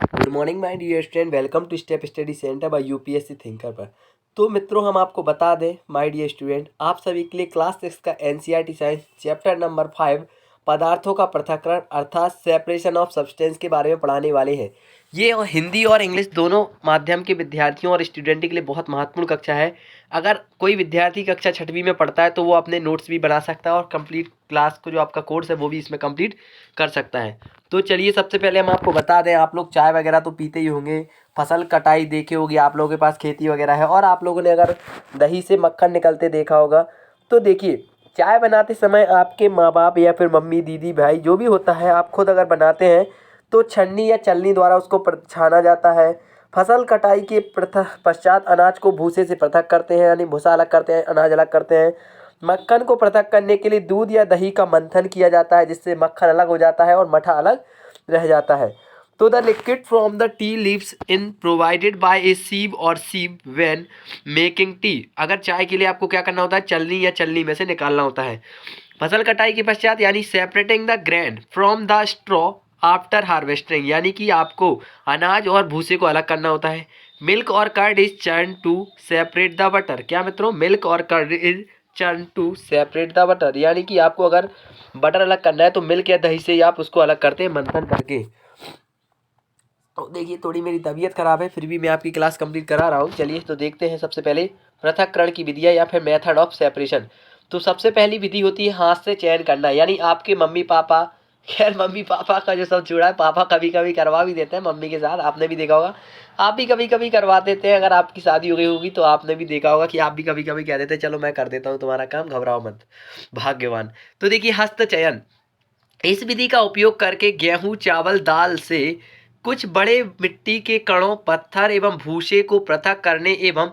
Good morning my dear student, welcome to step study centre by UPSC thinker पर। तो मित्रों, हम आपको बता दें माय डियर स्टूडेंट, आप सभी के लिए क्लास 6 का एनसीईआरटी साइंस चैप्टर नंबर 5 पदार्थों का पृथक्करण अर्थात सेपरेशन ऑफ सब्सटेंस के बारे में पढ़ाने वाले हैं। ये हिंदी और इंग्लिश दोनों माध्यम के विद्यार्थियों और स्टूडेंट के लिए बहुत महत्वपूर्ण कक्षा है। अगर कोई विद्यार्थी कक्षा 6वीं में पढ़ता है तो वो अपने नोट्स भी बना सकता है और कंप्लीट क्लास को जो आपका कोर्स है वो भी इसमें कंप्लीट कर सकता है। तो चलिए, सबसे पहले हम आपको बता दें, आप लोग चाय वगैरह तो पीते ही होंगे, फसल कटाई देखे होगी, आप लोगों के पास खेती वगैरह है, और आप लोगों ने अगर दही से मक्खन निकलते देखा होगा। तो देखिए, चाय बनाते समय आपके माँ बाप या फिर मम्मी दीदी भाई जो भी होता है, आप खुद अगर बनाते हैं तो छन्नी या चलनी द्वारा उसको छाना जाता है। फसल कटाई के पश्चात अनाज को भूसे से पृथक करते हैं, यानी भूसा अलग करते हैं, अनाज अलग करते हैं। मक्खन को पृथक करने के लिए दूध या दही का मंथन किया जाता है, जिससे मक्खन अलग हो जाता है और मठा अलग रह जाता है। तो the liquid from the tea leaves in provided by a sieve और सीव व्हेन मेकिंग टी। अगर चाय के लिए आपको क्या करना होता है, चलनी या चलनी में से निकालना होता है। फसल कटाई के पश्चात यानी separating the grain from the straw after harvesting, यानी कि आपको अनाज और भूसे को अलग करना होता है। मिल्क और curd is churn to separate the butter. क्या मित्रों, मिल्क और curd is churn to separate the butter, यानी कि आपको अगर बटर अलग करना है तो मिल्क या दही से ही आप उसको अलग करते हैं मंथन करके। तो देखिए, थोड़ी मेरी तबीयत खराब है, फिर भी मैं आपकी क्लास कंप्लीट करा रहा हूँ। चलिए तो देखते हैं सबसे पहले पृथक्करण की विधियाँ या फिर मेथड ऑफ सेपरेशन। तो सबसे पहली विधि होती है हाथ से चयन करना, यानी आपके मम्मी पापा, खैर मम्मी पापा का जो सब जुड़ा है, पापा कभी कभी करवा भी देते हैं मम्मी के साथ, आपने भी देखा होगा। आप भी कभी कभी करवा देते हैं, अगर आपकी शादी हो गई होगी तो आपने भी देखा होगा कि आप भी कभी कभी कह देते हैं चलो मैं कर देता हूँ तुम्हारा काम, घबराओ मत, भाग्यवान। तो देखिए, हस्त चयन, इस विधि का उपयोग करके गेहूं, चावल, दाल से कुछ बड़े मिट्टी के कणों, पत्थर एवं भूसे को पृथक करने एवं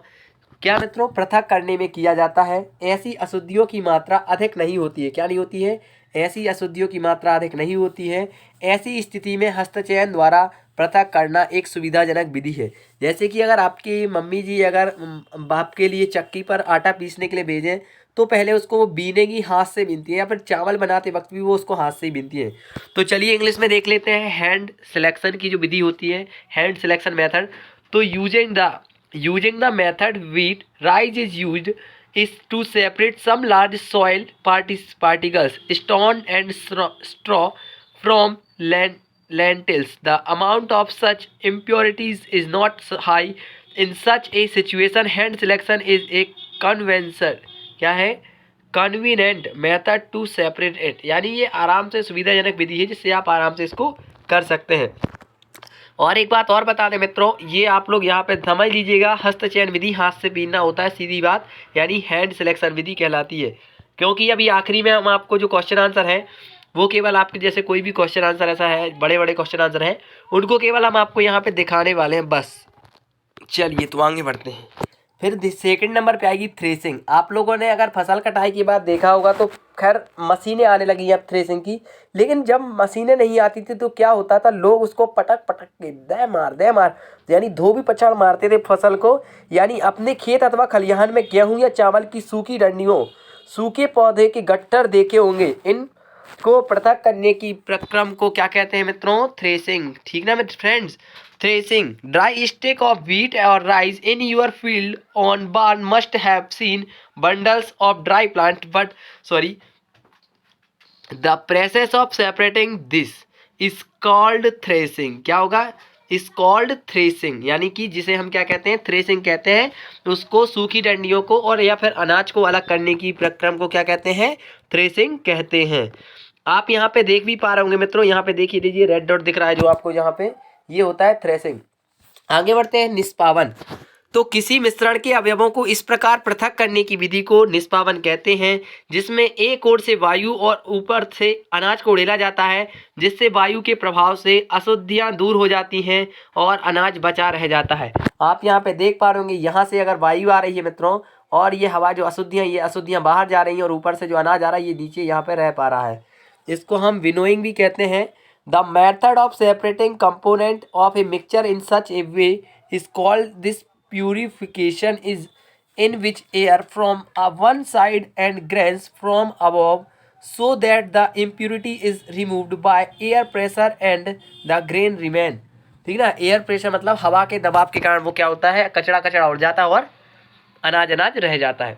क्या मित्रों, पृथक करने में किया जाता है। ऐसी अशुद्धियों की मात्रा अधिक नहीं होती है। क्या नहीं होती है? ऐसी अशुद्धियों की मात्रा अधिक नहीं होती है। ऐसी स्थिति में हस्तचयन द्वारा पृथक करना एक सुविधाजनक विधि है। जैसे कि अगर आपकी मम्मी जी अगर बाप के लिए चक्की पर आटा पीसने के लिए भेजें तो पहले उसको वो बीनेगी, हाथ से बीनती है, या फिर चावल बनाते वक्त भी वो उसको हाथ से ही बीनती है। तो चलिए इंग्लिश में देख लेते हैं हैंड सिलेक्शन की जो विधि होती है, हैंड सिलेक्शन मेथड। तो using the method wheat rice is used is to separate some large soil particles, stone and straw from lentils. The amount of such impurities is not high. In such a situation, hand selection is a convenient, क्या है, convenient method to separate it, यानी ये आराम से सुविधाजनक विधि है जिससे आप आराम से इसको कर सकते हैं। और एक बात और बता दें मित्रों, ये आप लोग यहाँ पे समझ लीजिएगा, हस्तचयन विधि हाथ से बीनना होता है, सीधी बात, यानी हैंड सिलेक्शन विधि कहलाती है। क्योंकि अभी आखिरी में हम आपको जो क्वेश्चन आंसर है वो केवल आपके जैसे कोई भी क्वेश्चन आंसर ऐसा है, बड़े बड़े क्वेश्चन आंसर हैं, उनको केवल हम आपको यहाँ पे दिखाने वाले हैं बस। चलिए तो आगे बढ़ते हैं। फिर सेकंड नंबर पे आएगी थ्रेसिंग। आप लोगों ने अगर फसल कटाई के बाद देखा होगा तो खैर मशीनें आने लगी अब थ्रेसिंग की, लेकिन जब मशीनें नहीं आती थी तो क्या होता था, लोग उसको पटक पटक के दे मार यानी धो भी पछाड़ मारते थे फसल को। यानी अपने खेत अथवा खलिहान में गेहूं या चावल की सूखी डंडियों, सूखे पौधे के गट्ठर देखे होंगे, इन को पृथक करने की प्रक्रम को क्या कहते हैं मित्रों? थ्रेसिंग। ठीक ना मेरे friends? Threshing. Dry stack of wheat or rice in your field on barn must have seen bundles of dry plant, but sorry, the process of separating this is called threshing. क्या होगा? is called threshing, यानी कि जिसे हम क्या कहते हैं? Threshing कहते हैं। उसको सूखी डंडियों को और या फिर अनाज को अलग करने की प्रक्रम को क्या कहते हैं? थ्रेसिंग कहते हैं। आप यहाँ पे देख भी पा रहे होंगे मित्रों, यहाँ पे देखिए दीजिए, रेड डॉट दिख रहा है जो आपको यहाँ पे, ये होता है थ्रेसिंग। आगे बढ़ते हैं, निष्पावन। तो किसी मिश्रण के अवयवों को इस प्रकार पृथक करने की विधि को निष्पावन कहते हैं, जिसमें एक ओर से वायु और ऊपर से अनाज को उड़ेला जाता है, जिससे वायु के प्रभाव से अशुद्धियां दूर हो जाती हैं और अनाज बचा रह जाता है। आप यहाँ पे देख पा रहे होंगे, यहाँ से अगर वायु आ रही है मित्रों और ये हवा जो अशुद्धियाँ, ये अशुद्धियाँ बाहर जा रही हैं, और ऊपर से जो अनाज आ रहा है ये नीचे यहाँ पे रह पा रहा है। इसको हम विनोइंग भी कहते हैं। The method of separating component of a mixture in such A way is called this purification, is in which air from one side and grains from above, so that the impurity is removed by air pressure and the grain remain. ठीक ना। Air pressure मतलब हवा के दबाव के कारण वो क्या होता है, कचरा कचरा उड़ जाता है और अनाज अनाज रह जाता है।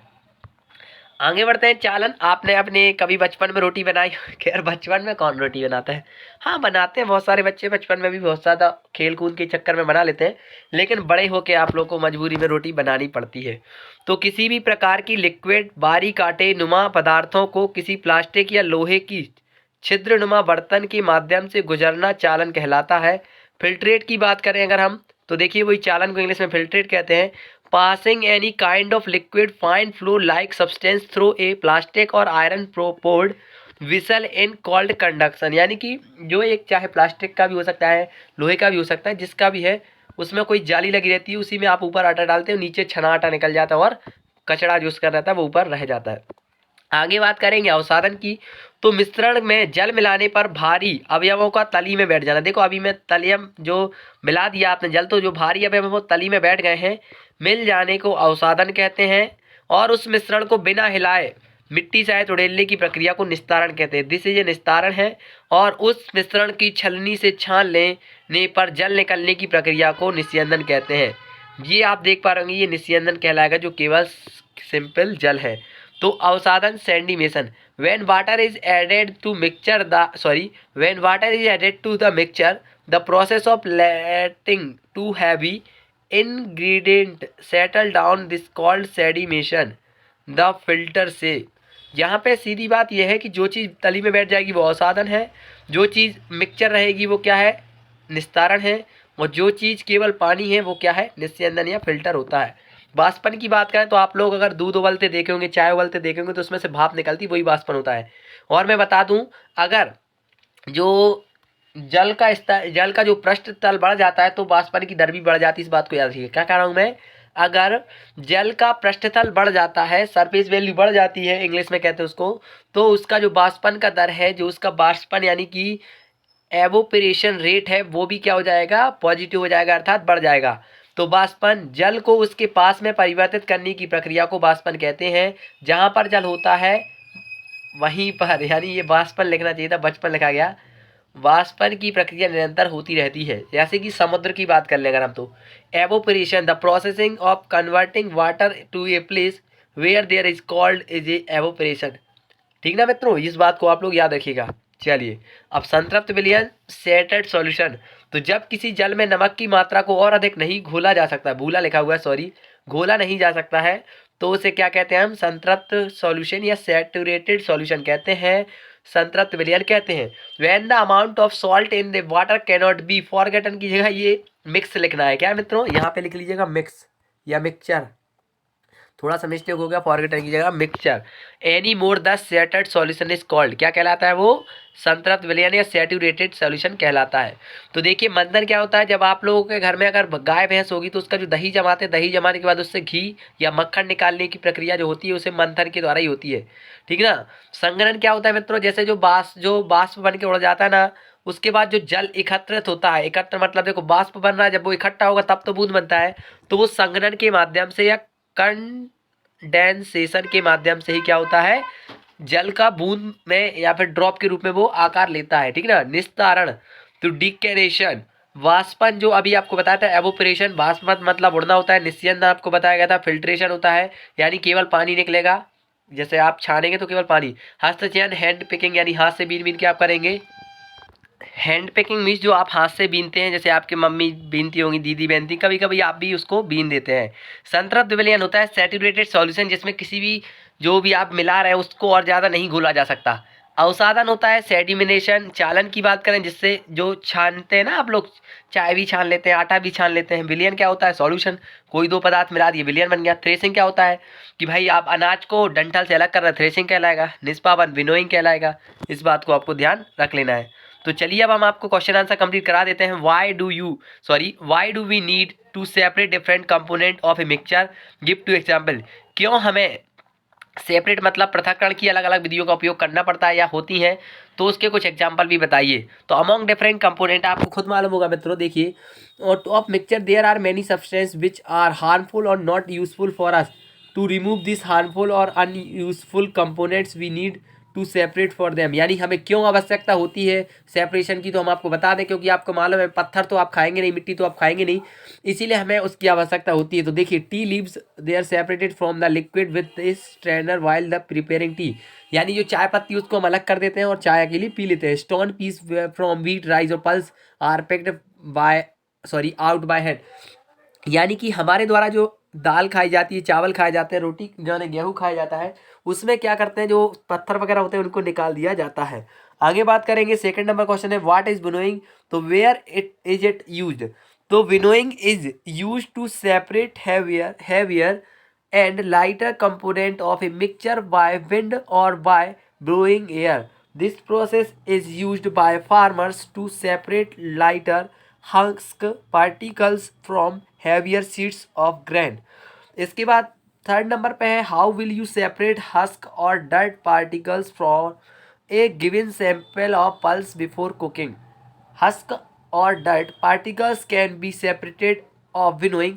आगे बढ़ते हैं। चालन, आपने अपने कभी बचपन में रोटी बनाई? खैर बचपन में कौन रोटी बनाता है, हाँ बनाते हैं बहुत सारे बच्चे, बचपन में भी बहुत ज़्यादा खेल कूद के चक्कर में बना लेते हैं, लेकिन बड़े होके आप लोग को मजबूरी में रोटी बनानी पड़ती है। तो किसी भी प्रकार की लिक्विड बारीक कांटे नुमा पदार्थों को किसी प्लास्टिक या लोहे की छिद्र नुमा बर्तन के माध्यम से गुजरना चालन कहलाता है। फिल्ट्रेट की बात करें अगर हम, तो देखिए वही चालन को इंग्लिश में फिल्ट्रेट कहते हैं। Passing any kind of liquid fine flow like substance through a plastic और आयरन प्रोपोर्ड विसल इन कॉल्ड कंडक्शन, यानी कि जो एक चाहे प्लास्टिक का भी हो सकता है, लोहे का भी हो सकता है, जिसका भी है, उसमें कोई जाली लगी रहती है, उसी में आप ऊपर आटा डालते हो, नीचे छना आटा निकल जाता है और कचड़ा जो उसका रहता है वो ऊपर रह जाता है। आगे बात करेंगे अवसादन की, तो मिश्रण में जल मिलाने पर भारी अवयवों का तली में बैठ जाना। देखो अभी मैं तलियम जो मिला दिया आपने जल, तो जो भारी अवयव वो तली में बैठ गए हैं, मिल जाने को अवसादन कहते हैं। और उस मिश्रण को बिना हिलाए मिट्टी सहित उड़ेलने की प्रक्रिया को निस्तारण कहते हैं। दिस इज ए निस्तारण है। और उस मिश्रण की छलनी से छान लेने पर जल निकलने की प्रक्रिया को निस्यंदन कहते हैं। ये आप देख पा रहे होंगे, ये निस्यंदन कहलाएगा जो केवल सिंपल जल है। तो अवसादन सेंडिमेशन, when water is added to the mixture, the process of letting too heavy ingredient settle down this called sedimation the filter से। यहाँ पे सीधी बात यह है कि जो चीज़ तली में बैठ जाएगी वो अवसादन है, जो चीज़ मिक्सचर रहेगी वो क्या है, निस्तारण है, और जो चीज़ केवल पानी है वो क्या है, निस्यंदन या फिल्टर होता है। वाष्पन की बात करें तो आप लोग अगर दूध उबलते देखे होंगे, चाय उबलते देखे होंगे, तो उसमें से भाप निकलती, वही वाष्पन होता है। और मैं बता दूं, अगर जो जल का जो पृष्ठ तल बढ़ जाता है तो वाष्पन की दर भी बढ़ जाती है। इस बात को याद रखिए। क्या कह रहा हूँ मैं, अगर जल का पृष्ठतल बढ़ जाता है, सरफेस वैल्यू बढ़ जाती है इंग्लिश में कहते हैं उसको, तो उसका जो वाष्पन का दर है, जो उसका वाष्पन यानी कि एवोपरेशन रेट है, वो भी क्या हो जाएगा, पॉजिटिव हो जाएगा, अर्थात बढ़ जाएगा। तो वाष्पन जल को उसके पास में परिवर्तित करने की प्रक्रिया को वाष्पन कहते हैं। जहाँ पर जल होता है वहीं पर, यानी ये वाष्पन लिखना चाहिए था, बचपन लिखा गया। वाष्पन की प्रक्रिया निरंतर होती रहती है। जैसे कि समुद्र की बात कर लें अगर हम, तो evaporation the processing of converting water to a place where there is called is a evaporation. ठीक ना मित्रों, इस बात को आप लोग याद रखिएगा। चलिए अब संतृप्त विलयन सेटेड सॉल्यूशन, तो जब किसी जल में नमक की मात्रा को और अधिक नहीं घोला जा सकता, भूला लिखा हुआ है सॉरी, घोला नहीं जा सकता है, तो उसे क्या कहते हैं हम, संतृप्त सॉल्यूशन या सैचुरेटेड सॉल्यूशन कहते हैं, संतृप्त विलयन कहते हैं। When the amount of salt in the water cannot be forgotten की जगह ये मिक्स लिखना है। क्या मित्रों, यहाँ पे लिख लीजिएगा मिक्स या मिक्सचर, थोड़ा सा मिस्टेक हो गया, फॉरगेटन की जगह mixture. Any more the settled solution is called, क्या कहलाता है वो, संतृप्त विलयन या सैचुरेटेड सॉल्यूशन कहलाता है। तो देखिए मंथन क्या होता है, जब आप लोगों के घर में अगर गाय भैंस होगी तो उसका जो दही जमाते हैं, दही जमाने के बाद उससे घी या मक्खन निकालने की प्रक्रिया जो होती है उसे मंथन के द्वारा ही होती है। ठीक ना। संघनन क्या होता है मित्रों, जैसे जो बाष्प बन के उड़ जाता है ना, उसके बाद जो जल एकत्रित होता है, एकत्र मतलब देखो बाष्प बन रहा है, जब वो इकट्ठा होगा तब तो बूंद बनता है, तो वो संघनन के माध्यम से या कंडेंसेशन के माध्यम से ही क्या होता है, जल का बूंद में या फिर ड्रॉप के रूप में वो आकार लेता है। ठीक ना। निस्तारण, तो डिकेनेशन, वाष्पन जो अभी आपको बताया था, एवोपरेशन वाष्पन मतलब उड़ना होता है, निस्यंदन आपको बताया गया था, फिल्ट्रेशन होता है यानी केवल पानी निकलेगा, जैसे आप छानेंगे तो केवल पानी। हस्तचयन हैंड पिकिंग, यानी हाथ से बीन बीन के आप करेंगे। हैंड पिकिंग मीन्स जो आप हाथ से बीनते हैं, जैसे आपकी मम्मी बीनती होंगी, दीदी बीनती, कभी कभी आप भी उसको बीन देते हैं। संतृप्त विलयन होता है सैचुरेटेड सॉल्यूशन, जिसमें किसी भी जो भी आप मिला रहे हैं उसको और ज़्यादा नहीं घोला जा सकता। अवसादन होता है सेडिमिनेशन। चालन की बात करें, जिससे जो छानते हैं ना आप लोग, चाय भी छान लेते हैं, आटा भी छान लेते हैं। विलयन क्या होता है, सॉल्यूशन, कोई दो पदार्थ मिला दिए विलयन बन गया। थ्रेसिंग क्या होता है कि भाई आप अनाज को डंठल से अलग कर रहे हैं, थ्रेसिंग कहलाएगा। निष्पादन विनोइंग कहलाएगा। इस बात को आपको ध्यान रख लेना है। तो चलिए अब हम आपको क्वेश्चन आंसर कंप्लीट करा देते हैं। Why do we need to separate different component of a mixture, give two example. क्यों हमें सेपरेट मतलब पृथक्करण की अलग अलग विधियों का उपयोग करना पड़ता है या होती हैं, तो उसके कुछ एग्जाम्पल भी बताइए। तो अमॉन्ग डिफरेंट कंपोनेंट आपको खुद मालूम होगा मित्रों, देखिए, और of mixture there are many substance which are harmful और not useful for us. To remove this harmful और unuseful components we need to separate for them, यानी हमें क्यों आवश्यकता होती है सेपरेशन की, तो हम आपको बता दें क्योंकि आपको मालूम है पत्थर तो आप खाएंगे नहीं, मिट्टी तो आप खाएंगे नहीं, इसीलिए हमें उसकी आवश्यकता होती है। तो देखिए tea leaves they are separated from the liquid with strainer while the preparing tea, यानी जो चाय पत्ती उसको हम अलग कर देते हैं और चाय के लिए पी लेते हैं। Stone piece from wheat rice और pulse are picked by out by head, यानी कि हमारे द्वारा जो दाल खाई जाती है, चावल खाए जाते हैं, रोटी यानी गेहूँ खाया जाता है, उसमें क्या करते हैं जो पत्थर वगैरह होते हैं उनको निकाल दिया जाता है। आगे बात करेंगे, सेकंड नंबर क्वेश्चन है व्हाट इज विनोइंग, तो वेयर इट यूज्ड, तो winnowing is used to separate heavier and lighter component of a mixture by wind or by blowing air. This process is used by farmers to separate lighter husk particles from heavier seeds of grain. इसके बाद third number पे है how will you separate husk और dirt particles from a given sample of pulse before cooking. Husk और dirt particles can be separated of winnowing,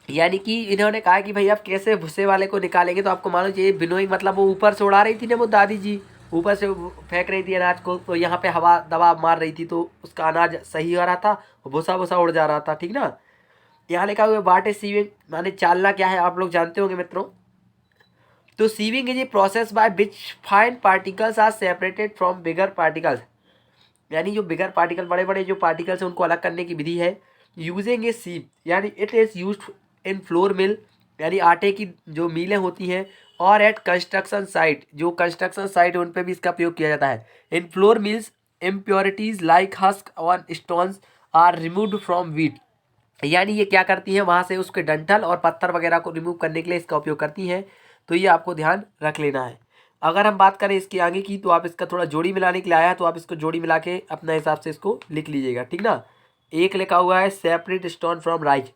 यानी कि इन्होंने कहा कि भाई आप कैसे भूसे वाले को निकालेंगे, तो आपको मालूम चाहिए विनोइंग मतलब वो ऊपर से उड़ा रही थी ना वो दादी जी, ऊपर से फेंक रही थी अनाज को, तो यहाँ पे हवा दबाव मार रही थी तो उसका अनाज सही हो रहा था, भूसा भूसा उड़ जा रहा था, ठीक ना। यहाँ लिखा हुआ वाट इज सीविंग, माने चालना क्या है आप लोग जानते होंगे मित्रों। तो sieving is a process by which fine particles are separated from bigger particles, यानी जो बिगर पार्टिकल बड़े बड़े जो पार्टिकल्स हैं उनको अलग करने की विधि है। यूजिंग ए सीव, यानी it is use in flour mill, यानी आटे की जो मिलें होती हैं, और एट कंस्ट्रक्शन साइट, जो कंस्ट्रक्शन साइट है उन पर भी इसका प्रयोग किया जाता है। In flour mills impurities like husk और stones are removed from wheat, यानी ये क्या करती हैं वहाँ से उसके डंठल और पत्थर वगैरह को रिमूव करने के लिए इसका उपयोग करती हैं, तो ये आपको ध्यान रख लेना है। अगर हम बात करें इसके आगे की, तो आप इसका थोड़ा जोड़ी मिलाने के लिए आया है, तो आप इसको जोड़ी मिला के अपने हिसाब से इसको लिख लीजिएगा, ठीक ना। एक लिखा हुआ है separate stone from rice,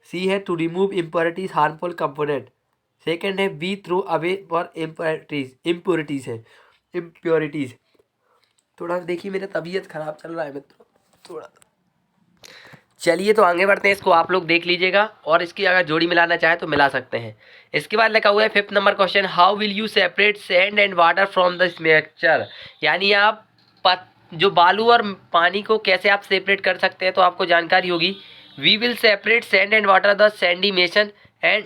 C है to remove impurities harmful component, second है B through away for impurities है इम्प्योरिटीज। थोड़ा देखिए मेरा तबीयत खराब चल रहा है मित्रों थोड़ा, चलिए तो आगे बढ़ते हैं, इसको आप लोग देख लीजिएगा और इसकी अगर जोड़ी मिलाना चाहे तो मिला सकते हैं। इसके बाद लिखा हुआ है fifth number question how will you separate sand and water from the mixture, यानी आप जो बालू और पानी को कैसे आप सेपरेट कर सकते हैं, तो आपको जानकारी होगी। We will separate sand and water the sedimentation and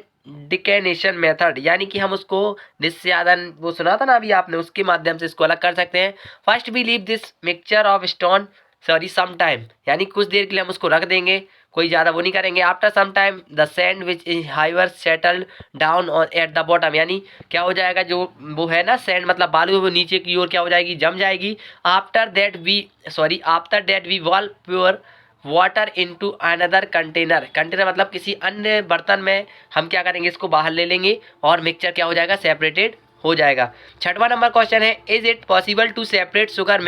decantation method, यानी कि हम उसको निस्यादन वो सुना था ना अभी आपने, उसके माध्यम से इसको अलग कर सकते हैं। First we leave this mixture of stone some time, यानी कुछ देर के लिए हम उसको रख देंगे, कोई ज़्यादा वो नहीं करेंगे। After some time the sand which is heavier settled down और एट द बॉटम, यानी क्या हो जाएगा जो वो है ना सैंड मतलब बालू, वो नीचे की ओर क्या हो जाएगी, जम जाएगी। After that we wall pure water into another container, container मतलब किसी अन्य बर्तन में हम क्या करेंगे, इसको बाहर ले लेंगे और मिक्सचर क्या हो जाएगा, सेपरेटेड हो जाएगा। छठवां नंबर क्वेश्चन है is it possible to separate sugar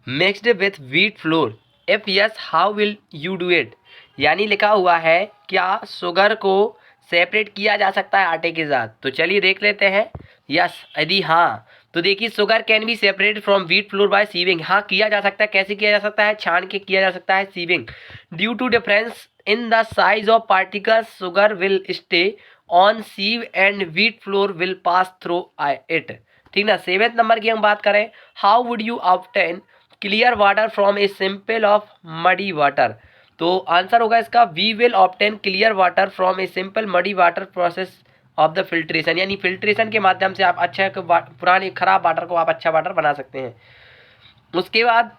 mixed with wheat flour, if yes how will you do it, यानी लिखा हुआ है क्या शुगर को सेपरेट किया जा सकता है आटे के साथ, तो चलिए देख लेते हैं। यस यदि हाँ तो देखिए sugar can be separated from wheat flour by sieving, हाँ किया जा सकता है। कैसे किया जा सकता है, छान के किया जा सकता है sieving. Due to difference in the size of particles sugar will stay on sieve and wheat flour will pass through it, ठीक ना। सेवेंथ नंबर की हम बात करें how would you obtain clear water from a simple of muddy water, तो answer होगा इसका we will obtain clear water from a simple muddy water process of the filtration, यानी फिल्ट्रेशन के माध्यम से आप अच्छा पुराने खराब वाटर को आप अच्छा वाटर बना सकते हैं। उसके बाद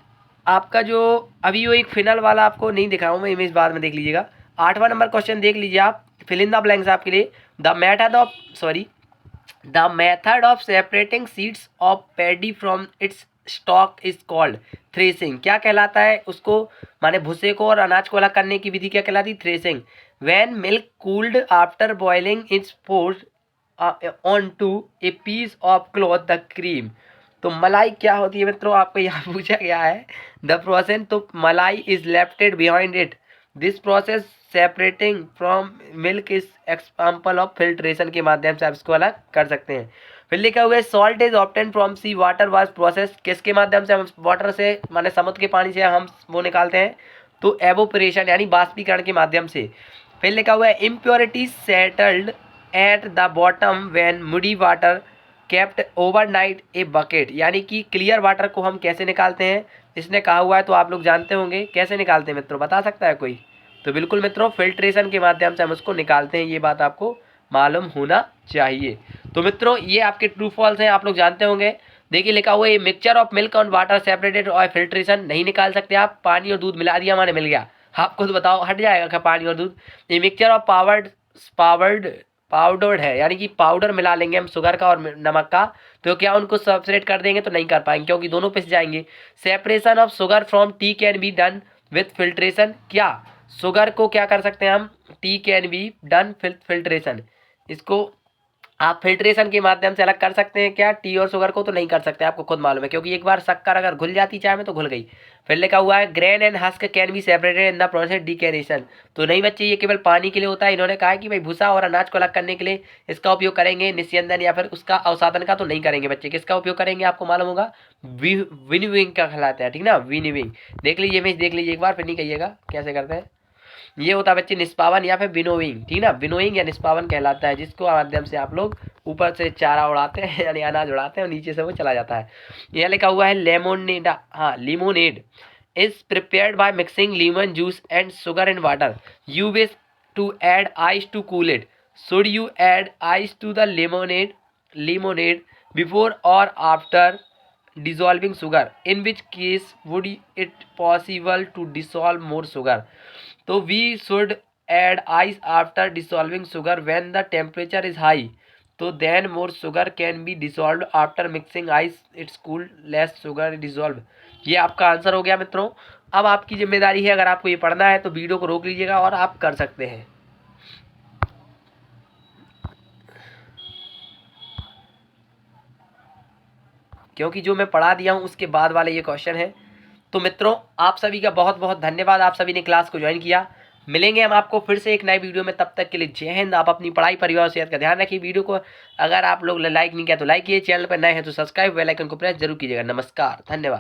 आपका जो अभी वो एक फिनल वाला आपको नहीं दिखाऊँ मैं, इमेज बाद में देख लीजिएगा। आठवां नंबर क्वेश्चन देख लीजिए आप, फिल इन द ब्लैंक्स आपके लिए। The method of separating seeds of paddy from its stock is called threshing, क्या कहलाता है उसको, माने भूसे को और अनाज को अलग करने की विधि क्या कहलाती, threshing. When milk cooled after boiling it's poured on to a piece of cloth the cream, तो मलाई क्या होती है मित्रों आपको यहाँ पूछा गया है। द प्रोसेस, तो मलाई is lefted behind it, this process separating from milk is example of filtration के माध्यम से आप इसको अलग कर सकते हैं। फिर लिखा हुआ है salt is obtain from sea water was process, किसके माध्यम से, हम वाटर से माने समुद्र के पानी से हम वो निकालते हैं, तो एवोपरेशन यानी बाष्पीकरण के माध्यम से। फिर लिखा हुआ है impurities settled at the bottom when muddy water kept overnight a bucket, यानी कि क्लियर वाटर को हम कैसे निकालते हैं, इसने कहा हुआ है तो आप लोग जानते होंगे। कैसे निकालते हैं मित्रों, बता सकता है कोई? तो बिल्कुल मित्रों, फिल्ट्रेशन के माध्यम से हम उसको निकालते हैं, ये बात आपको मालूम होना चाहिए। तो मित्रों ये आपके ट्रू फॉल्स हैं, आप लोग जानते होंगे। देखिए लिखा हुआ है mixture of milk and water separated और फिल्ट्रेशन, नहीं निकाल सकते आप। पानी और दूध मिला दिया हमारे, मिल गया। आप खुद बताओ हट जाएगा क्या पानी और दूध? ये मिक्सचर ऑफ पाउडर्ड है, यानी कि पाउडर मिला लेंगे हम शुगर का और नमक का, तो क्या उनको सेपरेट कर देंगे? तो नहीं कर पाएंगे क्योंकि दोनों पिस जाएंगे। Separation of sugar from T can be done with filtration, क्या शुगर को क्या कर सकते हैं हम? T can be done filtration, इसको आप फिल्ट्रेशन के माध्यम से अलग कर सकते हैं क्या टी और शुगर को? तो नहीं कर सकते, आपको खुद मालूम है, क्योंकि एक बार शक्कर अगर घुल जाती चाय में तो घुल गई। फिर लिखा हुआ है grain and husk can be separated in the process decantation, तो नहीं बच्चे, ये केवल पानी के लिए होता है। इन्होंने कहा है कि भाई भूसा और अनाज को अलग करने के लिए इसका उपयोग करेंगे, निस्यंदन या फिर उसका अवसादन का तो नहीं करेंगे बच्चे। किसका उपयोग करेंगे आपको मालूम होगा? विनोविंग का कहलाता है, ठीक ना, विनोविंग। देख लीजिए इमेज, देख लीजिए एक बार, फिर नहीं कहिएगा कैसे करते हैं। ये होता है बच्चे निष्पावन या फिर विनोइंग, ठीक ना, विनोइंग या निष्पावन कहलाता है, जिसको माध्यम से आप लोग ऊपर से चारा उड़ाते हैं यानी अनाज उड़ाते हैं और नीचे से वो चला जाता है। यह लिखा हुआ है लेमोनेड, हाँ lemonade is prepared by mixing lemon juice and sugar and water, you wish to add ice to cool it, should you add ice to the lemonade before or after dissolving sugar, in which case would it possible to dissolve more sugar? तो we should add ice after dissolving sugar when the temperature is high, तो then more sugar can be dissolved after mixing ice, it's cool, less sugar dissolve। ये आपका answer हो गया मित्रों। अब आपकी जिम्मेदारी है, अगर आपको ये पढ़ना है तो वीडियो को रोक लीजिएगा और आप कर सकते हैं, क्योंकि जो मैं पढ़ा दिया हूँ उसके बाद वाले ये क्वेश्चन है। तो मित्रों आप सभी का बहुत बहुत धन्यवाद, आप सभी ने क्लास को ज्वाइन किया। मिलेंगे हम आपको फिर से एक नए वीडियो में, तब तक के लिए जय हिंद। आप अपनी पढ़ाई, परिवार और सेहत का ध्यान रखिए। वीडियो को अगर आप लोग लाइक नहीं किया तो लाइक कीजिए, चैनल पर नए हैं तो सब्सक्राइब, बेल आइकन को प्रेस जरूर कीजिएगा। नमस्कार, धन्यवाद।